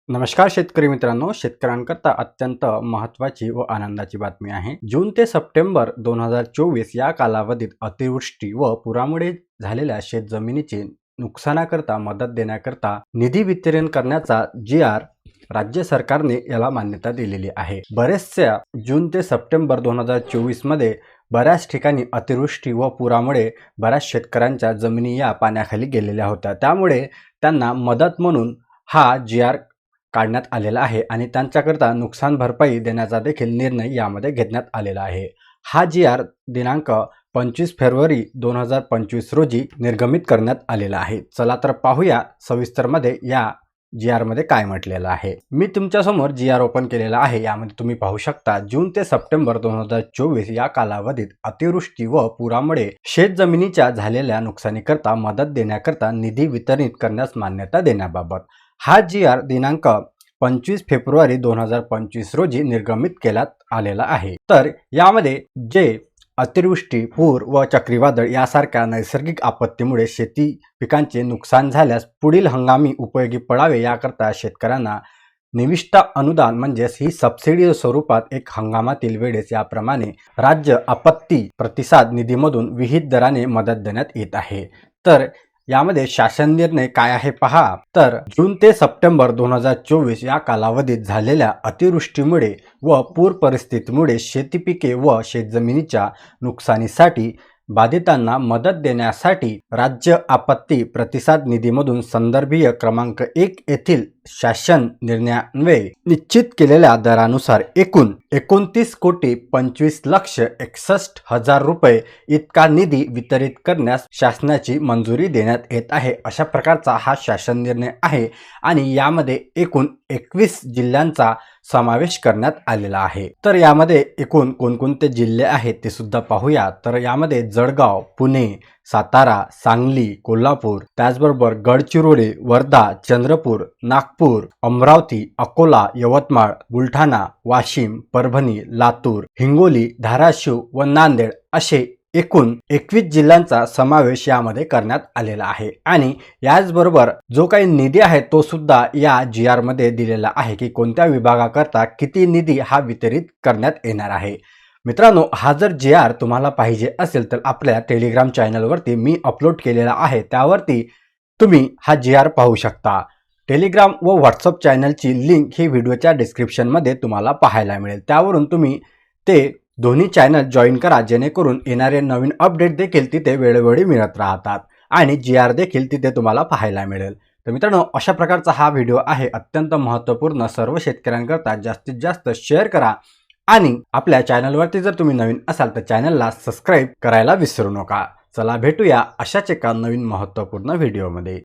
नमस्कार शेतकरी मित्रांनो, शेतकऱ्यांकरता अत्यंत महत्त्वाची व आनंदाची बातमी आहे। जून ते सप्टेंबर 2024 या कालावधीत अतिवृष्टी व पुरामुळे झालेल्या शेतजमिनीचे नुकसानाकरता मदत देण्याकरता निधी वितरण करण्याचा जी.आर. राज्य सरकारने याला मान्यता दिलेली आहे। बरेचशा जून ते सप्टेंबर 2024 मध्ये बऱ्याच ठिकाणी अतिवृष्टी व पुरामुळे बऱ्याच शेतकऱ्यांच्या जमिनी या पाण्याखाली गेलेल्या होत्या। त्यामुळे त्यांना मदत म्हणून हा जी.आर. काढण्यात आलेला आहे आणि त्यांच्याकरता नुकसान भरपाई देण्याचा देखील निर्णय यामध्ये घेण्यात आलेला आहे। हा जी.आर. दिनांक 25 फेब्रुवारी 2025 रोजी निर्गमित करण्यात आलेला आहे। चला तर पाहूया सविस्तरमध्ये या जी.आर. मध्ये काय म्हटलेलं आहे। मी तुमच्यासमोर जी.आर. ओपन केलेला आहे। यामध्ये तुम्ही पाहू शकता, जून ते सप्टेंबर 2024 या कालावधीत अतिवृष्टी व पुरामुळे शेतजमिनीच्या झालेल्या नुकसानीकरता मदत देण्याकरता निधी वितरित करण्यास मान्यता देण्याबाबत हा जी.आर. दिनांक 25 फेब्रुवारी 2025 रोजी निर्गमित करण्यात आलेला आहे। तर यामध्ये जे अतिवृष्टी, पूर व चक्रीवादळ यासारख्या नैसर्गिक आपत्तीमुळे शेती पिकांचे नुकसान झाल्यास पुढील हंगामी उपयोगी पडावे याकरता शेतकऱ्यांना निविष्ठा अनुदान म्हणजेच ही सबसिडी स्वरूपात एक हंगामातील वेळेस याप्रमाणे राज्य आपत्ती प्रतिसाद निधीमधून विहित दराने मदत देण्यात येत आहे। तर यामध्ये शासन निर्णय काय आहे पहा। तर जून ते सप्टेंबर 2024 या कालावधीत झालेल्या अतिवृष्टीमुळे व पूर परिस्थितीमुळे शेती पिके व शेतजमिनीच्या नुकसानीसाठी बाधितांना मदत देण्यासाठी राज्य आपत्ती प्रतिसाद निधीमधून संदर्भीय क्रमांक 1 येथील शासन निर्णयान्वये निश्चित केलेल्या दरानुसार एकूण 29,25,61,000 रुपये इतका निधी वितरित करण्यास शासनाची मंजुरी देण्यात येत आहे। अशा प्रकारचा हा शासन निर्णय आहे आणि यामध्ये एकूण 21 जिल्ह्यांचा समावेश करण्यात आलेला आहे। तर यामध्ये एकूण कोणकोणते जिल्हे आहेत ते सुद्धा पाहूया। तर यामध्ये जळगाव, पुणे, सातारा, सांगली, कोल्हापूर, त्याचबरोबर गडचिरोली, वर्धा, चंद्रपूर, नागपूर, अमरावती, अकोला, यवतमाळ, बुलढाणा, वाशिम, परभणी, लातूर, हिंगोली, धाराशिव व नांदेड असे एकूण 21 जिल्ह्यांचा समावेश यामध्ये करण्यात आलेला आहे। आणि याचबरोबर जो काही निधी आहे तो सुद्धा या जी.आर. मध्ये दिलेला आहे की कोणत्या विभागाकरता किती निधी हा वितरित करण्यात येणार आहे। मित्रांनो, हा जर जी.आर. तुम्हाला पाहिजे असेल तर आपल्या टेलिग्राम चॅनलवरती मी अपलोड केलेला आहे, त्यावरती तुम्ही हा जी.आर. पाहू शकता। टेलिग्राम व व्हॉट्सअप चॅनलची लिंक ही व्हिडिओच्या डिस्क्रिप्शनमध्ये तुम्हाला पाहायला मिळेल। त्यावरून तुम्ही ते दोन्ही चॅनल जॉईन करा, जेणेकरून येणारे नवीन अपडेट देखील तिथे वेळोवेळी मिळत राहतात आणि जी.आर. देखील तिथे तुम्हाला पाहायला मिळेल। तर मित्रांनो, अशा प्रकारचा हा व्हिडिओ आहे, अत्यंत महत्त्वपूर्ण। सर्व शेतकऱ्यांकरता जास्तीत जास्त शेअर करा आणि आपल्या चॅनलवरती जर तुम्ही नवीन असाल तर चॅनलला सबस्क्राईब करायला विसरू नका। चला भेटूया अशाच एका नवीन महत्त्वपूर्ण व्हिडिओमध्ये।